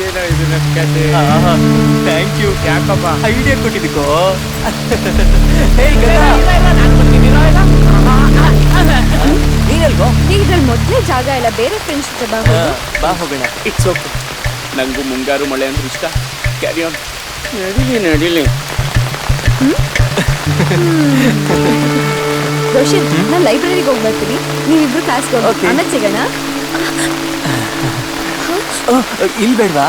ಏನೋ ಇದು ನನ್ನ ಕತೆ. Thank you. ಯಾಕಪ್ಪ? ಐಡಿಯಾ ಕೊಟ್ಟಿದ್ದಕ್ಕೋ. ನೀನಲ್ವೋ? ಇದ್ರಲ್ಲಿ ಮೊದಲೇ ಜಾಗ ಇಲ್ಲ, ಬೇರೆ ಫ್ರೆಂಡ್ಸ್ ಜೊತೆ ಬಾ ಹೋಗೋಣ. It's okay. ನಂಗೂ ಮುಂಗಾರು ಮಳೆ ಅಂದ್ರೆ ಇಷ್ಟ. Carry on. ನಡೀಲಿ. ರೋಷನ್, ನಾನು ಲೈಬ್ರರಿಗೆ ಹೋಗಿ ಬರ್ತೀನಿ, ನೀವಿಬ್ರು ಕ್ಲಾಸ್ಗೆ ಹೋಗಿ ಆಮೇಲೆ ಸಿಗೋಣ. ಇಲ್ಲಿ ಬೇಡವಾ?